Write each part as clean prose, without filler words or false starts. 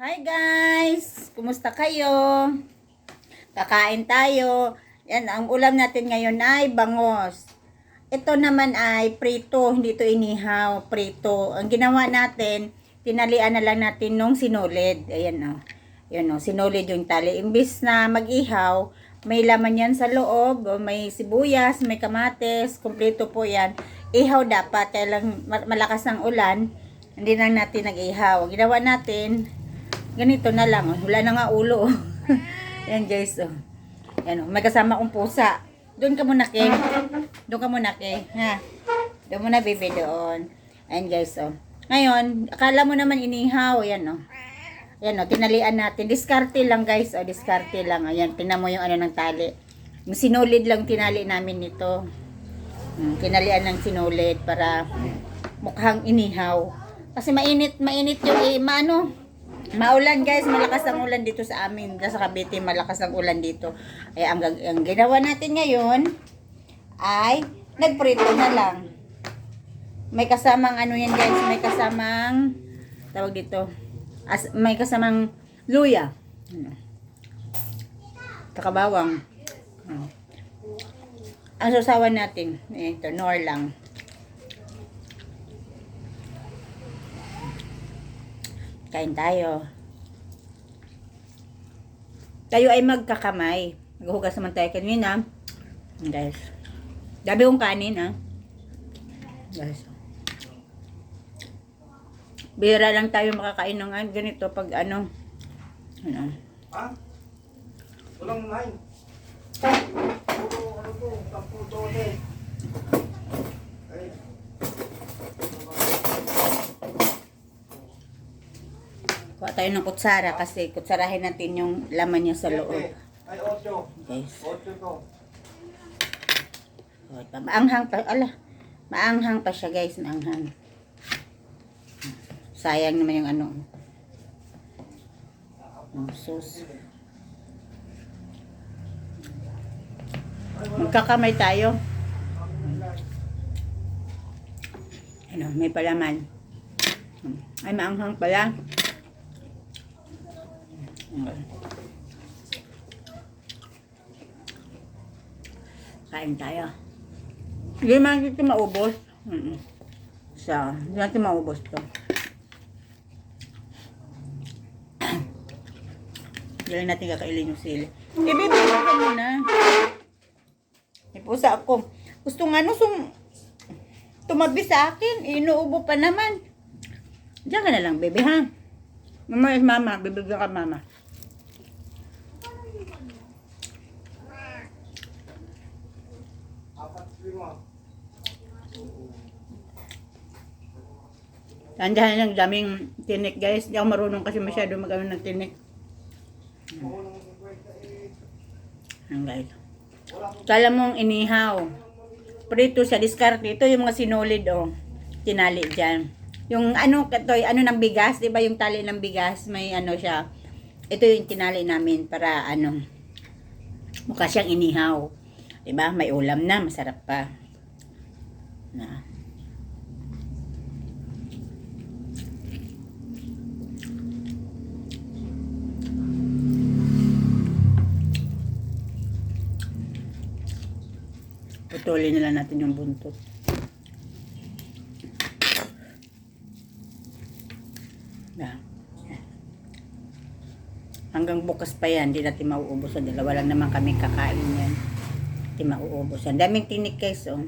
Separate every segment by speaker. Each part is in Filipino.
Speaker 1: Hi guys! Kumusta kayo? Kakain tayo. Yan, ang ulam natin ngayon ay bangos. Ito naman ay prito, hindi ito inihaw, prito. Ang ginawa natin, tinalian na lang natin nung sinulid. Ayan o. Yan o, sinulid yung tali. Imbis na mag-ihaw, may laman yan sa loob, may sibuyas, may kamates, kumpleto po yan. Ihaw dapat, kaya lang malakas ng ulan, hindi lang natin nag-ihaw. Ginawa natin, ganito na lang, oh. Wala na nga ulo, oh. Yan guys, oh. Yan, oh. May kasama kong pusa. Doon ka muna, Ke. Doon ka muna, Ke. Ha? Doon muna, baby, doon. Ayan guys, oh. Ngayon, akala mo naman inihaw. Yan, oh. Yan, oh. Tinalian natin. Diskarte lang, guys, oh. Diskarte lang. Ayan, tingnan mo yung ano ng tali. Yung sinulid lang tinali namin nito. Tinalian ng sinulid para mukhang inihaw. Kasi mainit yung maulan guys, malakas ang ulan dito sa amin. Sa Cavite, malakas ang ulan dito. Ay ang ginawa natin ngayon ay nagprito na lang. May kasamang ano yan guys, may kasamang tawag dito. May kasamang luya. Kakabawang. Ang sasawan natin, ito, nor lang. Kain tayo. Tayo ay magkakamay. Maghugas naman tayo kanina. Guys. Gabi kong kanin, ha. Guys. Bihira lang tayo makakain ng ganito pag ano. Ano.
Speaker 2: Ha? Walang line. Ano po? Tamputo ulit.
Speaker 1: Kuha tayo ng kutsara kasi kutsarahin natin yung laman niya sa loob.
Speaker 2: Ay, 8.
Speaker 1: Guys.
Speaker 2: 8 to.
Speaker 1: Maanghang pa. Maanghang pa siya guys. Maanghang. Sayang naman yung ano. Ang sauce. Magkakamay tayo. Ano, may palaman. Ay, maanghang pala. Kain tayo. Hindi man ito maubos. Hindi natin maubos to. Hindi lang natin kakailin yung sili. Ibibigay ka muna. May pusa ako. Gusto nga tumabi sa akin. Inuubo pa naman. Diyan ka na lang, baby, ha? Mama, bibigyan ka, mama. Tandahan lang daming tinik guys. Hindi ako marunong kasi masyado mag-ano ng tinik. Ayan guys. Kala mong inihaw. Prito sa diskarte. Ito yung mga sinulid oh. Tinali dyan. Yung ano katoy, ano ng bigas. Diba yung tali ng bigas. May ano siya. Ito yung tinali namin para ano. Mukha siyang inihaw. Diba? May ulam na. Masarap pa. Na. Putulin na lang natin yung buntot. Na. Hanggang bukas pa yan, hindi natin mauubos. Dalawa lang naman kami kakain yan. Hindi mauubos yan. Daming tinik guys, oh.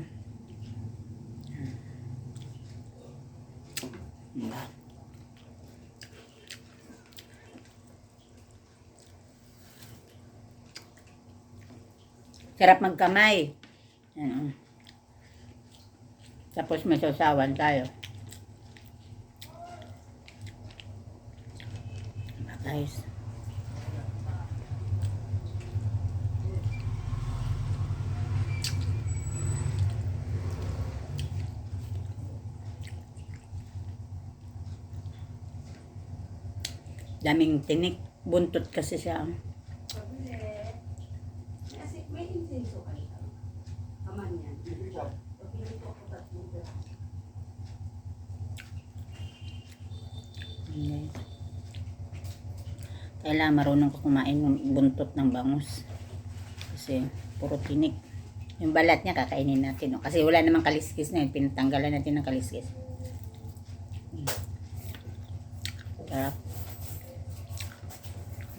Speaker 1: Sarap magkamay. Ano. Tapos may sausawan tayo. Guys. Daming tinik. Buntot kasi siya. Kailangan marunong ka kumain ng buntot ng bangus. Kasi puro tinik. Yung balat niya kakainin natin. No? Kasi wala namang kaliskis na yun. Pinatanggalan natin ng kaliskis. Sarap.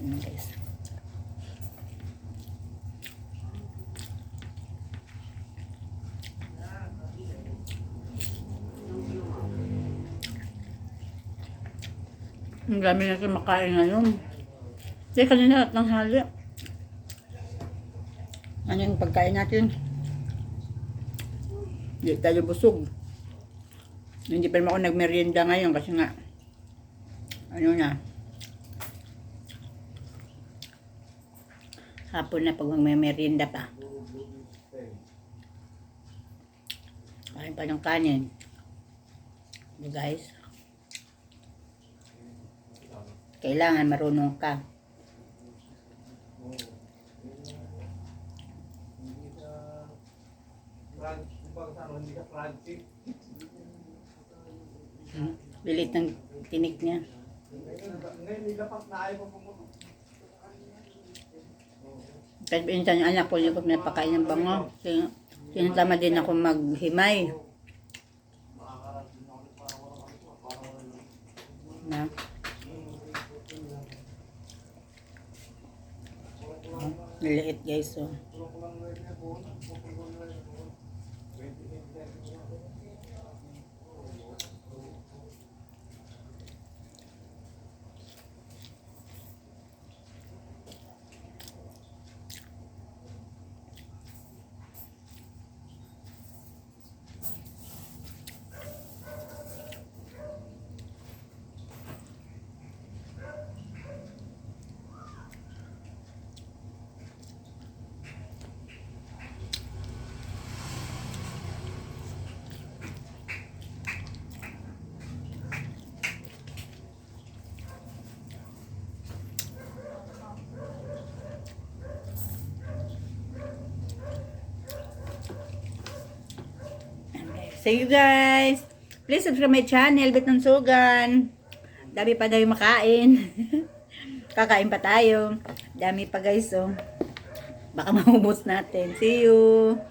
Speaker 1: Guys. Ang dami natin makain ngayon. Kasi kanina at tanghali. Ano yung pagkain natin? Hindi tayo busog. Hindi pa naman ako nagmerienda ngayon kasi nga ano na hapon na pag magmerienda pa. Kain pa ng kanin. So guys, kailangan marunong ka. Lilit ng tinik niya.
Speaker 2: Ngayon, nilapak na ayaw pa pumunta.
Speaker 1: Kahit minsan yung anak ko yung pag napakain ng bango. Sinatama din ako maghimay. Na? Liliit guys, so. See you guys. Please subscribe my channel, Betong Sugan. Dami pa tayo makain. Kakain pa tayo. Dami pa guys, oh. Baka maubos natin. See you.